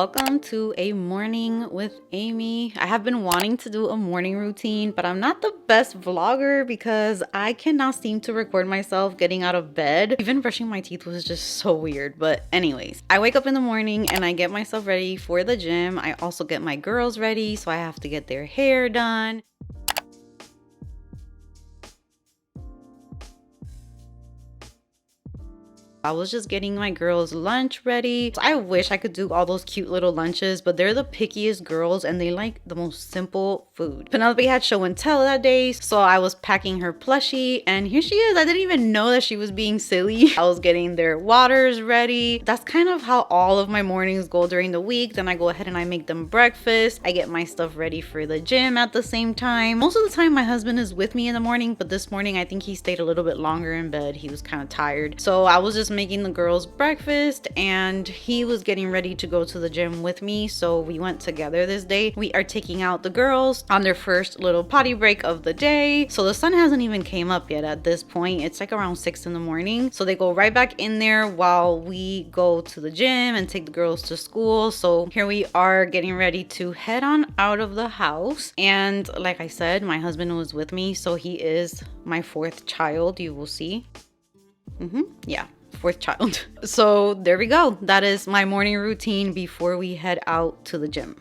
Welcome to a morning with Amy. I have been wanting to do a morning routine, but I'm not the best vlogger because I cannot seem to record myself getting out of bed. Even brushing my teeth was just so weird. But anyways, I wake up in the morning and I get myself ready for the gym. I also get my girls ready, so I have to get their hair done. I was just getting my girls lunch ready. So I wish I could do all those cute little lunches, but they're the pickiest girls and they like the most simple food. Penelope had show and tell that day, so I was packing her plushie and here she is. I didn't even know that she was being silly. I was getting their waters ready. That's kind of how all of my mornings go during the week. Then I go ahead and I make them breakfast. I get my stuff ready for the gym at the same time. Most of the time my husband is with me in the morning, but this morning I think he stayed a little bit longer in bed. He was kind of tired. So I was just making the girls breakfast and he was getting ready to go to the gym with me, so we went together this day. We are taking out the girls on their first little potty break of the day, so the sun hasn't even came up yet at this point. It's like around 6 in the morning, so they go right back in there while we go to the gym and take the girls to school. So here we are getting ready to head on out of the house, and like I said, my husband was with me, so he is my fourth child. You will see. Yeah, fourth child. So there we go. That is my morning routine before we head out to the gym.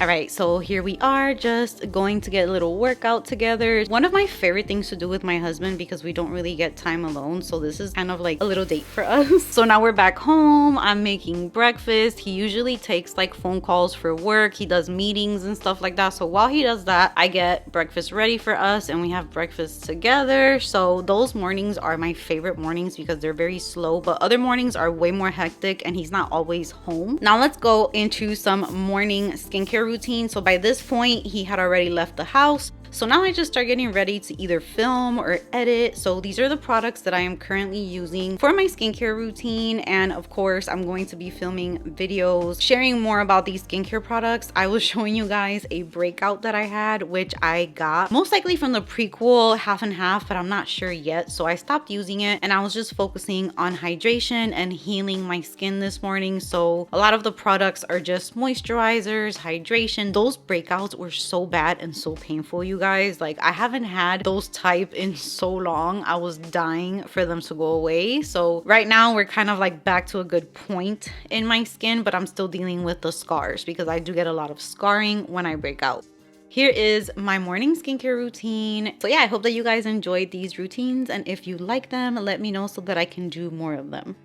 All right, so here we are just going to get a little workout together. One of my favorite things to do with my husband because we don't really get time alone. So this is kind of like a little date for us. So now we're back home. I'm making breakfast. He usually takes like phone calls for work. He does meetings and stuff like that. So while he does that, I get breakfast ready for us and we have breakfast together. So those mornings are my favorite mornings because they're very slow, but other mornings are way more hectic and he's not always home. Now let's go into some morning skincare routine. So by this point he had already left the house, so now I just start getting ready to either film or edit. So these are the products that I am currently using for my skincare routine, and of course I'm going to be filming videos sharing more about these skincare products. I was showing you guys a breakout that I had, which I got most likely from the prequel half and half, but I'm not sure yet, so I stopped using it and I was just focusing on hydration and healing my skin this morning. So a lot of the products are just moisturizers, hydration. Those breakouts were so bad and so painful, you guys. Like, I haven't had those type in so long. I was dying for them to go away. So right now we're kind of like back to a good point in my skin, but I'm still dealing with the scars because I do get a lot of scarring when I break out. Here is my morning skincare routine. So yeah, I hope that you guys enjoyed these routines, and if you like them, let me know so that I can do more of them.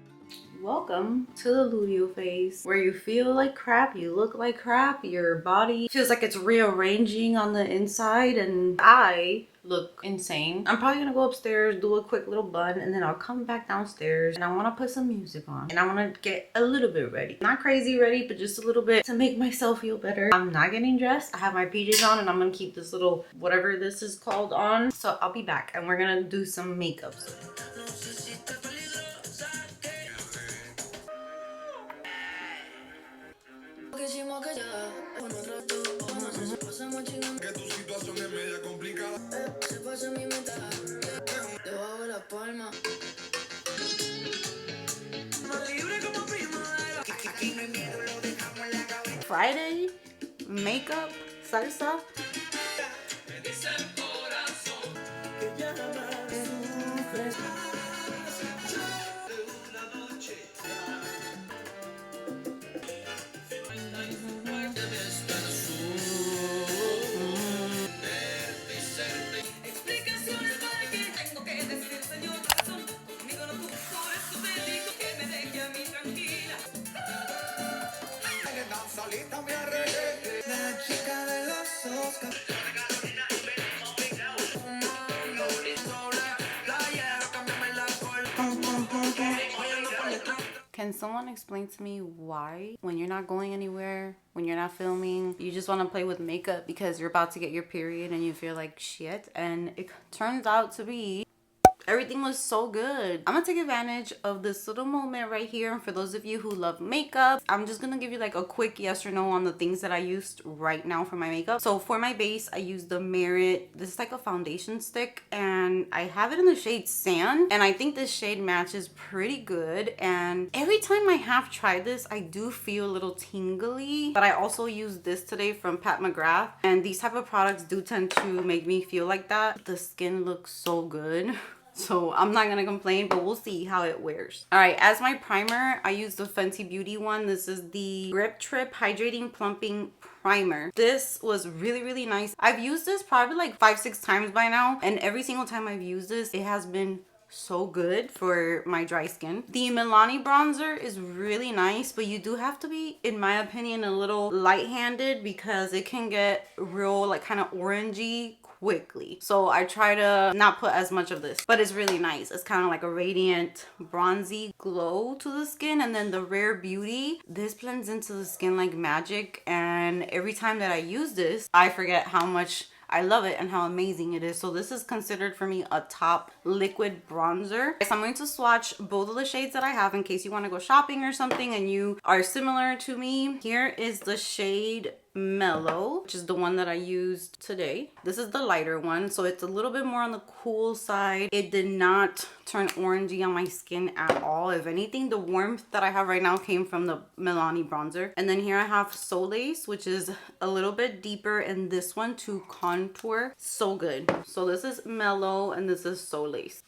Welcome to the luteal phase, where you feel like crap, you look like crap, your body feels like it's rearranging on the inside, and I look insane. I'm probably gonna go upstairs, do a quick little bun, and then I'll come back downstairs and I want to put some music on and I want to get a little bit ready. Not crazy ready, but just a little bit to make myself feel better. I'm not getting dressed. I have my PJs on and I'm gonna keep this little whatever this is called on. So I'll be back and we're gonna do some makeup. Friday, makeup, salsa. Can someone explain to me why, when you're not going anywhere, when you're not filming, you just want to play with makeup because you're about to get your period and you feel like shit, and it turns out to be Everything was so good. I'm gonna take advantage of this little moment right here. And for those of you who love makeup, I'm just gonna give you like a quick yes or no on the things that I used right now for my makeup. So for my base, I used the Merit. This is like a foundation stick, and I have it in the shade Sand, and I think this shade matches pretty good. And every time I have tried this, I do feel a little tingly. But I also used this today from Pat McGrath, and these type of products do tend to make me feel like that. The skin looks so good. So I'm not gonna complain, but we'll see how it wears. All right, as my primer, I use the Fenty Beauty one. This is the Grip Trip Hydrating Plumping Primer. This was really, really nice. I've used this probably like 5-6 times by now, and every single time I've used this, it has been so good for my dry skin. The Milani bronzer is really nice, but you do have to be, in my opinion, a little light-handed because it can get real like kind of orangey quickly. So I try to not put as much of this, but it's really nice. It's kind of like a radiant bronzy glow to the skin. And then the Rare Beauty, this blends into the skin like magic, and every time that I use this, I forget how much I love it and how amazing it is. So this is considered for me a top liquid bronzer. So I'm going to swatch both of the shades that I have in case you want to go shopping or something and you are similar to me. Here is the shade Mellow, which is the one that I used today. This is the lighter one, so it's a little bit more on the cool side. It did not turn orangey on my skin at all. If anything, the warmth that I have right now came from the Milani bronzer. And then here I have Solace, which is a little bit deeper in this one to contour. So good. So this is Mellow and this is Solace.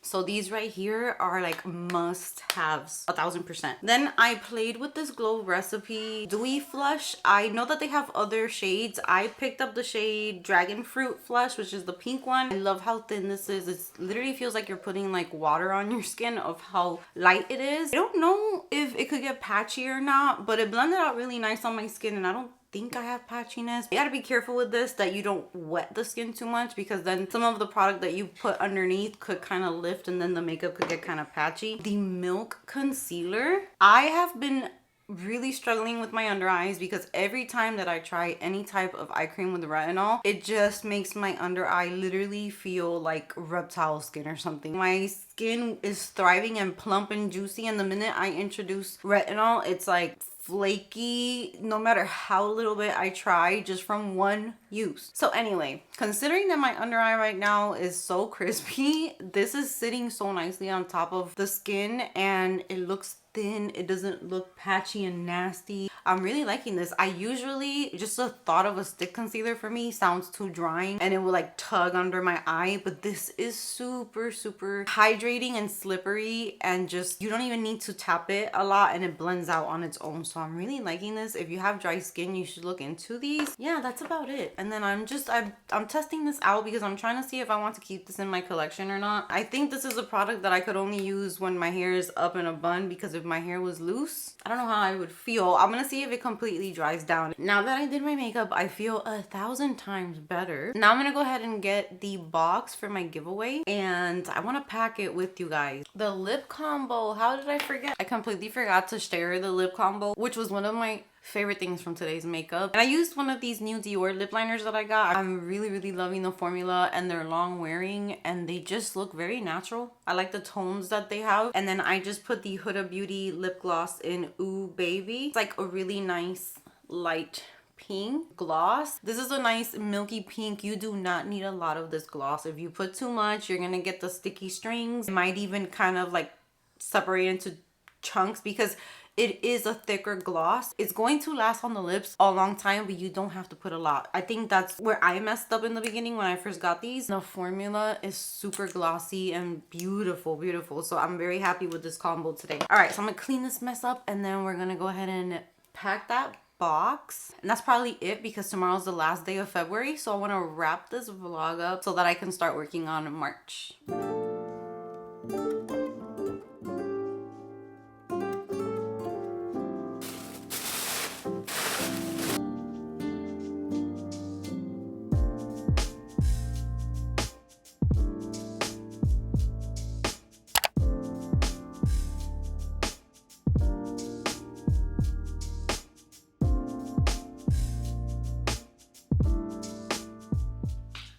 So these right here are like must-haves, 1000%. Then I played with this Glow Recipe Dewy Flush. I know that they have other shades. I picked up the shade Dragon Fruit Flush, which is the pink one. I love how thin this is. It literally feels like you're putting like water on your skin of how light it is. I don't know if it could get patchy or not, but it blended out really nice on my skin, and I don't think I have patchiness. You gotta be careful with this that you don't wet the skin too much, because then some of the product that you put underneath could kind of lift and then the makeup could get kind of patchy. The Milk Concealer, I have been really struggling with my under eyes because every time that I try any type of eye cream with retinol, it just makes my under eye literally feel like reptile skin or something. My skin is thriving and plump and juicy, and the minute I introduce retinol, it's like flaky no matter how little bit I try just from one use. So anyway, considering that my under eye right now is so crispy, this is sitting so nicely on top of the skin and it looks thin. It doesn't look patchy and nasty. I'm really liking this. I usually, just the thought of a stick concealer for me sounds too drying and it will like tug under my eye, but this is super hydrating and slippery, and just you don't even need to tap it a lot and it blends out on its own. So I'm really liking this. If you have dry skin, you should look into these. Yeah, that's about it. And then I'm testing this out because I'm trying to see if I want to keep this in my collection or not. I think this is a product that I could only use when my hair is up in a bun, because if my hair was loose, I don't know how I would feel. I'm gonna see if it completely dries down. Now that I did my makeup, I feel 1,000 times better. Now I'm gonna go ahead and get the box for my giveaway, and I want to pack it with you guys. The lip combo, how did I forget? I completely forgot to share the lip combo, which was one of my favorite things from today's makeup. And I used one of these new Dior lip liners that I got. I'm really loving the formula, and they're long wearing and they just look very natural. I like the tones that they have. And then I just put the Huda Beauty lip gloss in Ooh Baby. It's like a really nice light pink gloss. This is a nice milky pink. You do not need a lot of this gloss. If you put too much, you're gonna get the sticky strings. It might even kind of like separate into chunks because it is a thicker gloss. It's going to last on the lips a long time, but you don't have to put a lot. I think that's where I messed up in the beginning when I first got these. The formula is super glossy and beautiful. So I'm very happy with this combo today. All right, so I'm gonna clean this mess up and then we're gonna go ahead and pack that box. And that's probably it because tomorrow's the last day of February. So I want to wrap this vlog up so that I can start working on March.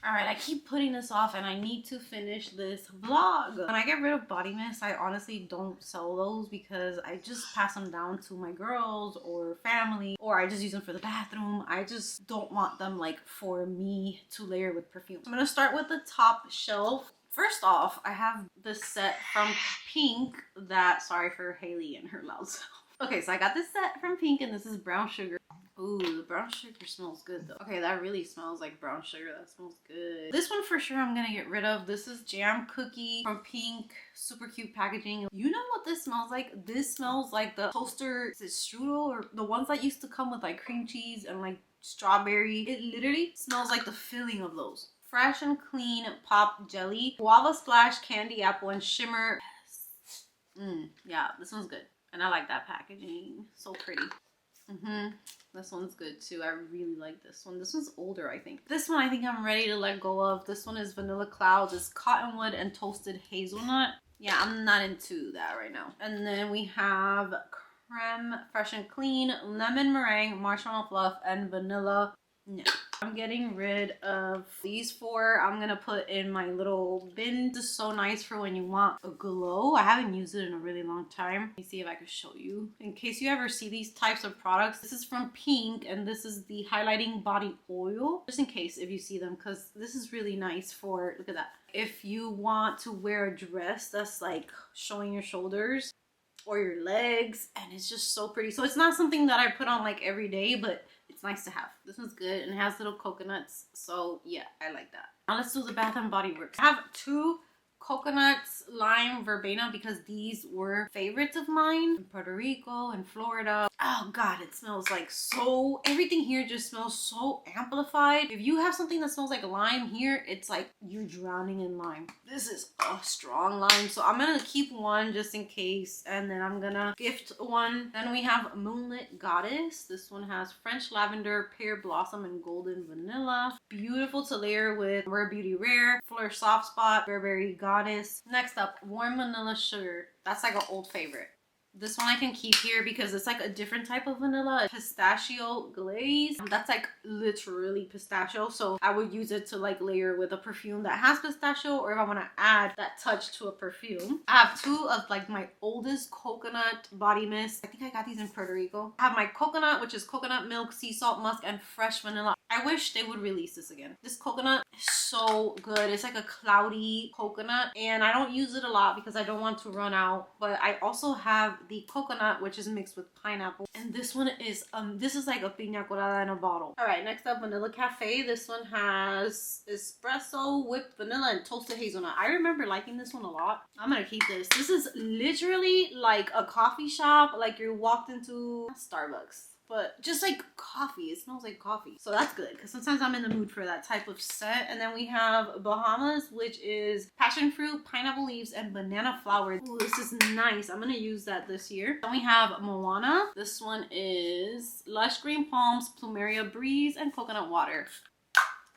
All right, I keep putting this off and I need to finish this vlog. When I get rid of body mist, I honestly don't sell those because I just pass them down to my girls or family, or I just use them for the bathroom. I just don't want them like for me to layer with perfume. I'm gonna start with the top shelf. First off, I have this set from Pink that, sorry for Haley and her loud self. Okay, so I got this set from Pink and this is brown sugar. Ooh, the brown sugar smells good though. Okay, that really smells like brown sugar. That smells good. This one for sure I'm gonna get rid of. This is Jam Cookie from Pink. Super cute packaging. You know what this smells like? This smells like the toaster, is it strudel? Or the ones that used to come with like cream cheese and like strawberry. It literally smells like the filling of those. Fresh and Clean Pop Jelly. Guava Splash Candy Apple and Shimmer. Yes. Yeah, this one's good. And I like that packaging. So pretty. This one's good too. I really like this one. This one's older, I think. This one I think I'm ready to let go of. This one is Vanilla Clouds. It's Cottonwood and Toasted Hazelnut. Yeah, I'm not into that right now. And then we have Creme Fresh and Clean, Lemon Meringue, Marshmallow Fluff, and Vanilla. No. I'm getting rid of these four. I'm gonna put in my little bin. This is so nice for when you want a glow. I haven't used it in a really long time. Let me see if I can show you. In case you ever see these types of products, this is from Pink and this is the highlighting body oil. Just in case if you see them, because this is really nice for, look at that. If you want to wear a dress that's like showing your shoulders or your legs, and it's just so pretty. So it's not something that I put on like every day, but it's nice to have. This one's good and it has little coconuts. So yeah, I like that. Now let's do the Bath and Body Works. I have two coconuts, lime, verbena, because these were favorites of mine in Puerto Rico and Florida. Oh God, it smells like so, everything here just smells so amplified. If you have something that smells like lime here, it's like you're drowning in lime. This is a strong lime, so I'm gonna keep one just in case, and then I'm gonna gift one. Then we have Moonlit Goddess. This one has French lavender, pear blossom, and golden vanilla. Beautiful to layer with Rare Beauty Rare, Fleur Soft Spot, Burberry Goddess. Next up, Warm Vanilla Sugar. That's like an old favorite. This one I can keep here because it's like a different type of vanilla, pistachio glaze. That's like literally pistachio, so I would use it to like layer with a perfume that has pistachio, or if I want to add that touch to a perfume. I have two of like my oldest coconut body mist. I think I got these in Puerto Rico. I have my coconut, which is coconut milk, sea salt, musk, and fresh vanilla. I wish they would release this again. This coconut is so good. It's like a cloudy coconut, and I don't use it a lot because I don't want to run out. But I also have the coconut, which is mixed with pineapple, and this one is this is like a piña colada in a bottle. All right, next up, Vanilla Cafe. This one has espresso, whipped vanilla, and toasted hazelnut. I remember liking this one a lot. I'm gonna keep this. This is literally like a coffee shop, like you walked into Starbucks, but just like coffee. It smells like coffee, so that's good because sometimes I'm in the mood for that type of scent. And then we have Bahamas, which is passion fruit, pineapple leaves, and banana flower. Ooh, this is nice. I'm gonna use that this year. Then we have Moana. This one is lush green palms, plumeria breeze, and coconut water.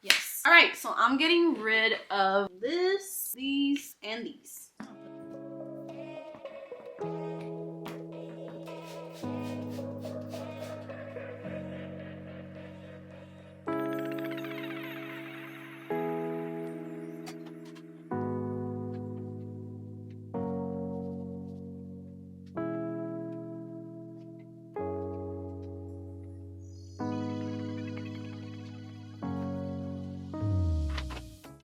Yes. All right, so I'm getting rid of this, these, and these.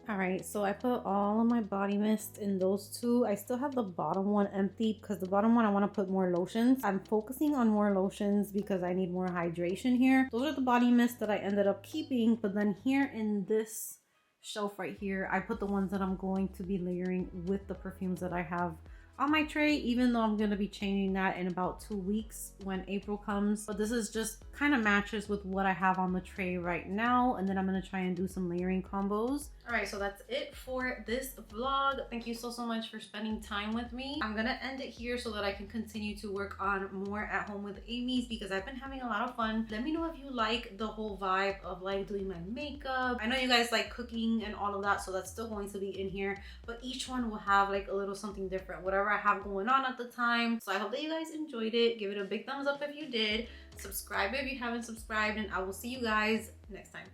Alright, so I put all of my body mist in those two. I still have the bottom one empty because the bottom one I want to put more lotions. I'm focusing on more lotions because I need more hydration here. Those are the body mist that I ended up keeping, but then here in this shelf right here, I put the ones that I'm going to be layering with the perfumes that I have on my tray, even though I'm going to be changing that in about 2 weeks when April comes. But this is just kind of matches with what I have on the tray right now, and then I'm going to try and do some layering combos. All right, so that's it for this vlog. Thank you so much for spending time with me. I'm gonna end it here so that I can continue to work on more at home with Amy's because I've been having a lot of fun. Let me know if you like the whole vibe of like doing my makeup. I know you guys like cooking and all of that, so that's still going to be in here, but each one will have like a little something different, whatever I have going on at the time. So I hope that you guys enjoyed it. Give it a big thumbs up if you did. Subscribe if you haven't subscribed, and I will see you guys next time.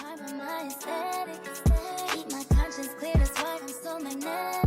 vibe on my aesthetic. Keep my conscience clear, that's why I'm so magnetic.